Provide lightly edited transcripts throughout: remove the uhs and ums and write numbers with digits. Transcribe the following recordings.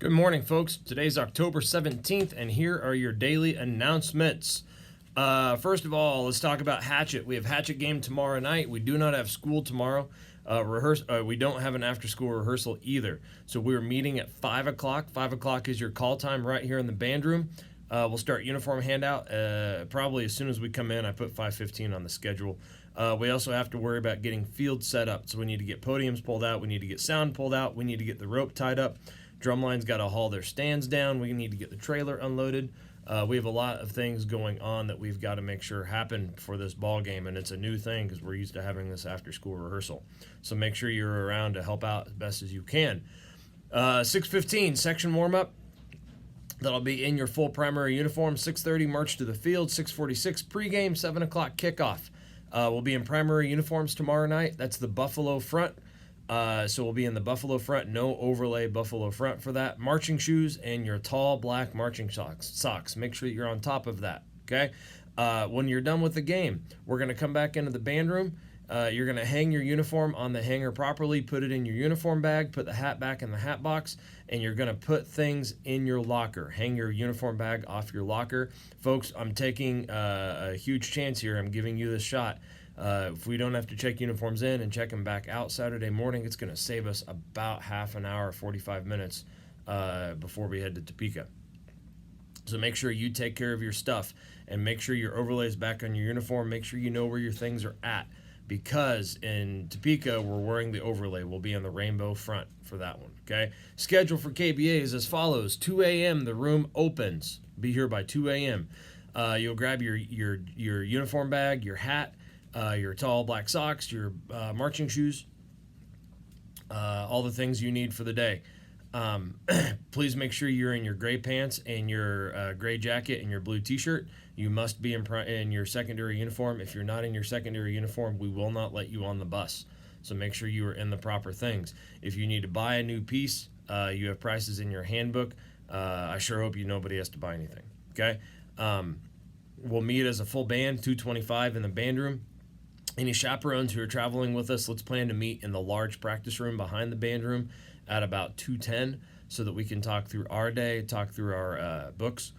Good morning, folks. Today's October 17th, and here are your daily announcements. First of all, let's talk about Hatchet. We have Hatchet game tomorrow night. We do not have school tomorrow. We don't have an after-school rehearsal either. So we're meeting at 5 o'clock. 5 o'clock is your call time right here in the band room. We'll start uniform handout probably as soon as we come in. I put 5:15 on the schedule. We also have to worry about getting field set up. So we need to get podiums pulled out. We need to get sound pulled out. We need to get the rope tied up. Drumline's got to haul their stands down. We need to get the trailer unloaded. We have a lot of things going on that we've got to make sure happen for this ball game, and it's a new thing because we're used to having this after-school rehearsal. So make sure you're around to help out as best as you can. 6:15 section warm-up. That'll be in your full primary uniform. 6:30 march to the field. 6:46 pregame. 7 o'clock kickoff. We'll be in primary uniforms tomorrow night. That's the Buffalo front. So we'll be in the Buffalo front, no overlay Buffalo front for that. Marching shoes and your tall black marching socks. Make sure you're on top of that, okay? When you're done with the game, we're going to come back into the band room. You're going to hang your uniform on the hanger properly, put it in your uniform bag, put the hat back in the hat box, and you're going to put things in your locker. Hang your uniform bag off your locker. Folks, I'm taking a huge chance here. I'm giving you this shot. If we don't have to check uniforms in and check them back out Saturday morning, it's going to save us about half an hour, 45 minutes before we head to Topeka. So make sure you take care of your stuff and make sure your overlay is back on your uniform. Make sure you know where your things are at, because in Topeka, we're wearing the overlay. We'll be on the rainbow front for that one, okay? Schedule for KBA is as follows. 2 a.m., the room opens. Be here by 2 a.m. You'll grab your uniform bag, your hat, your tall black socks, your marching shoes, all the things you need for the day. Please make sure you're in your gray pants and your gray jacket and your blue t-shirt. You must be in your secondary uniform. If you're not in your secondary uniform, we will not let you on the bus. So make sure you are in the proper things. If you need to buy a new piece, you have prices in your handbook. I sure hope nobody has to buy anything, okay? We'll meet as a full band, 225 in the band room. Any chaperones who are traveling with us, let's plan to meet in the large practice room behind the band room at about 2:10 so that we can talk through our day, talk through our books.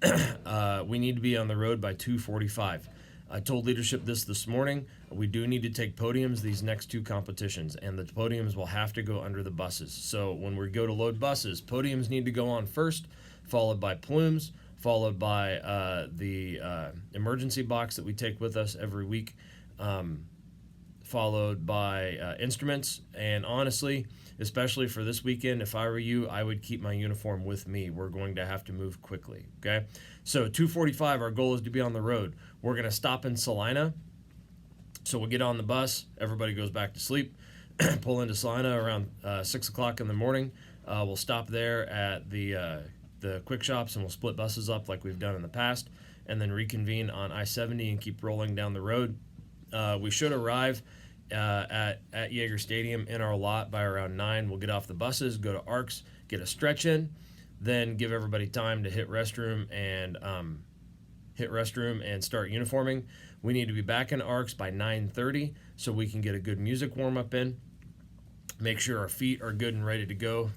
We need to be on the road by 2:45. I told leadership this morning. We do need to take podiums these next two competitions, and the podiums will have to go under the buses. So when we go to load buses, podiums need to go on first, followed by plumes, followed by the emergency box that we take with us every week. Followed by instruments. And honestly, especially for this weekend, if I were you, I would keep my uniform with me. We're going to have to move quickly, okay? So 2:45, our goal is to be on the road. We're going to stop in Salina. So we'll get on the bus. Everybody goes back to sleep. Pull into Salina around 6 o'clock in the morning. We'll stop there at the quick shops, and we'll split buses up like we've done in the past, and then reconvene on I-70 and keep rolling down the road. We should arrive at Yeager Stadium in our lot by around 9. We'll get off the buses, go to ARCS, get a stretch in, then give everybody time to hit restroom and start uniforming. We need to be back in ARCS by 9:30 so we can get a good music warm-up in. Make sure our feet are good and ready to go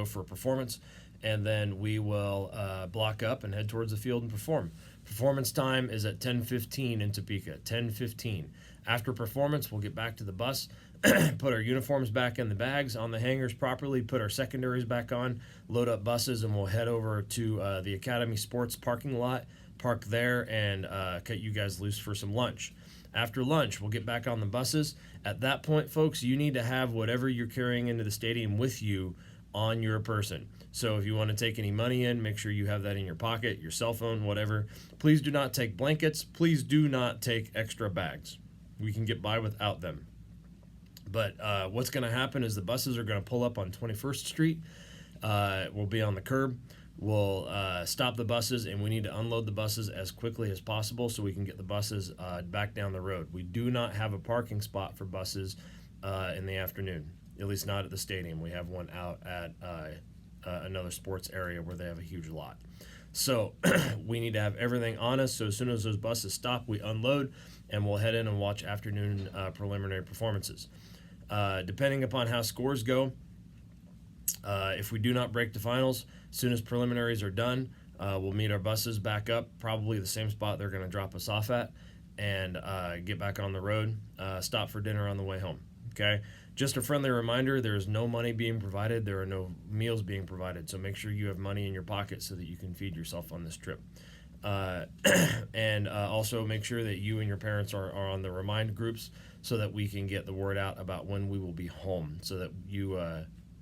for a performance, and then we will block up and head towards the field and perform. Performance time is at 10:15 in Topeka, 10:15. After performance, we'll get back to the bus, put our uniforms back in the bags on the hangers properly, put our secondaries back on, load up buses, and we'll head over to the Academy Sports parking lot, park there, and cut you guys loose for some lunch. After lunch, we'll get back on the buses. At that point, folks, you need to have whatever you're carrying into the stadium with you on your person. So if you want to take any money in, make sure you have that in your pocket, your cell phone, whatever. Please do not take blankets. Please do not take extra bags. We can get by without them. But what's going to happen is the buses are going to pull up on 21st Street. We'll be on the curb. We'll stop the buses, and we need to unload the buses as quickly as possible so we can get the buses back down the road. We do not have a parking spot for buses in the afternoon, at least not at the stadium. We have one out at another sports area where they have a huge lot. So we need to have everything on us, so as soon as those buses stop, we unload, and we'll head in and watch afternoon preliminary performances. Depending upon how scores go, If we do not break the finals, as soon as preliminaries are done, we'll meet our buses back up, probably the same spot they're going to drop us off at, and get back on the road, stop for dinner on the way home. Okay? Just a friendly reminder, there is no money being provided. There are no meals being provided. So make sure you have money in your pocket so that you can feed yourself on this trip. And also make sure that you and your parents are on the remind groups so that we can get the word out about when we will be home, so that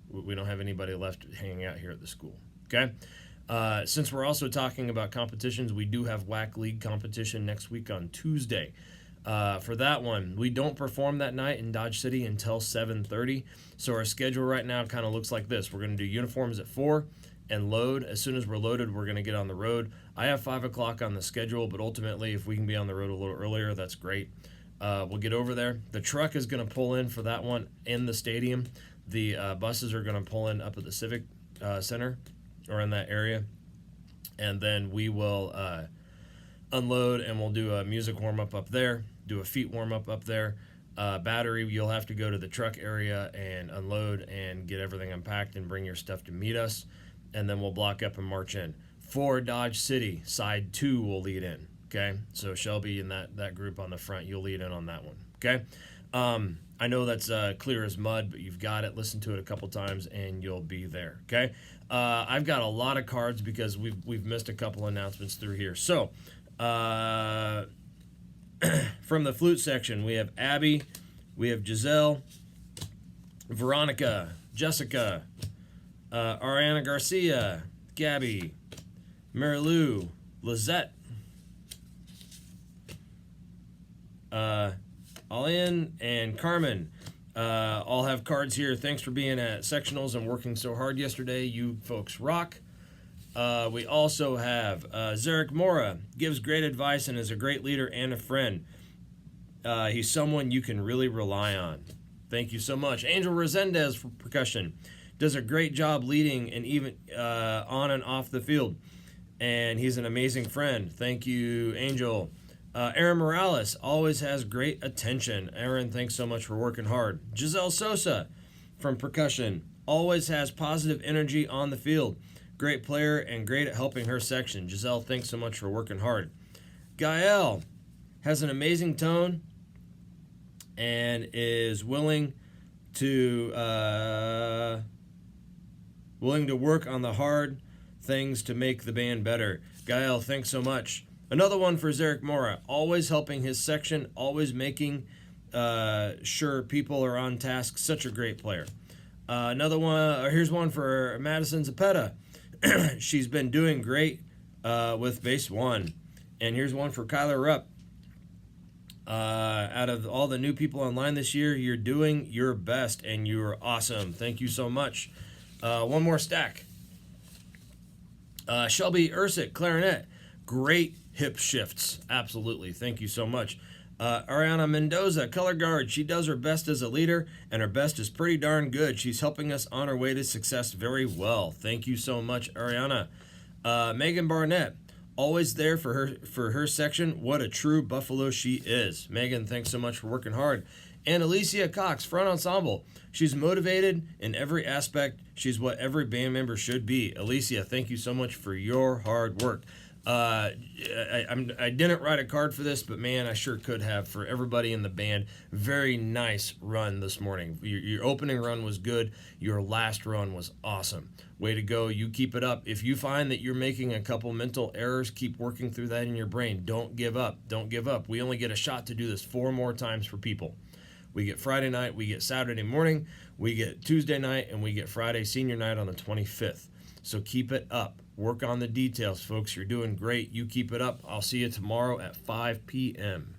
we don't have anybody left hanging out here at the school. Okay? Since we're also talking about competitions, we do have WAC League competition next week on Tuesday. For that one, we don't perform that night in Dodge City until 7:30. So our schedule right now kind of looks like this. We're going to do uniforms at 4 and load. As soon as we're loaded, we're going to get on the road. I have 5 o'clock on the schedule, but ultimately, if we can be on the road a little earlier, that's great. We'll get over there. The truck is going to pull in for that one in the stadium. The buses are going to pull in up at the Civic Center or in that area. And then we will unload, and we'll do a music warm-up up there, do a feet warm-up up there. Battery, you'll have to go to the truck area and unload and get everything unpacked and bring your stuff to meet us. And then we'll block up and march in. For Dodge City, side 2 will lead in. Okay, so Shelby and that group on the front, you'll lead in on that one. Okay, I know that's clear as mud, but you've got it. Listen to it a couple times, and you'll be there. Okay, I've got a lot of cards because we've missed a couple announcements through here. So, from the flute section, we have Abby, we have Giselle, Veronica, Jessica, Ariana Garcia, Gabby, Mary Lou, Lizette, Alian, and Carmen. All have cards here. Thanks for being at sectionals and working so hard yesterday. You folks rock. We also have Zarek Mora, gives great advice and is a great leader and a friend. He's someone you can really rely on. Thank you so much. Angel Resendez for percussion. Does a great job leading and even on and off the field. And he's an amazing friend. Thank you, Angel. Aaron Morales always has great attention. Aaron, thanks so much for working hard. Giselle Sosa from percussion always has positive energy on the field. Great player and great at helping her section. Giselle, thanks so much for working hard. Gael has an amazing tone and is willing to work on the hard things to make the band better. Gael, thanks so much. Another one for Zarek Mora, always helping his section, always making sure people are on task. Such a great player. Another one, here's one for Madison Zapeta. She's been doing great with bass 1. And here's one for Kyler Rupp. Out of all the new people online this year, you're doing your best and you're awesome. Thank you so much. One more stack. Shelby Ursic, clarinet. Great hip shifts. Absolutely. Thank you so much. Ariana Mendoza, color guard. She does her best as a leader, and her best is pretty darn good. She's helping us on our way to success very well. Thank you so much, Ariana. Megan Barnett, always there for her section. What a true Buffalo she is. Megan, thanks so much for working hard. And Alicia Cox, front ensemble. She's motivated in every aspect. She's what every band member should be. Alicia, thank you so much for your hard work. I didn't write a card for this, but man, I sure could have for everybody in the band. Very nice run this morning. Your opening run was good. Your last run was awesome. Way to go. You keep it up. If you find that you're making a couple mental errors, keep working through that in your brain. Don't give up. Don't give up. We only get a shot to do this 4 more times for people. We get Friday night, we get Saturday morning, we get Tuesday night, and we get Friday senior night on the 25th. So keep it up. Work on the details, folks. You're doing great. You keep it up. I'll see you tomorrow at 5 p.m.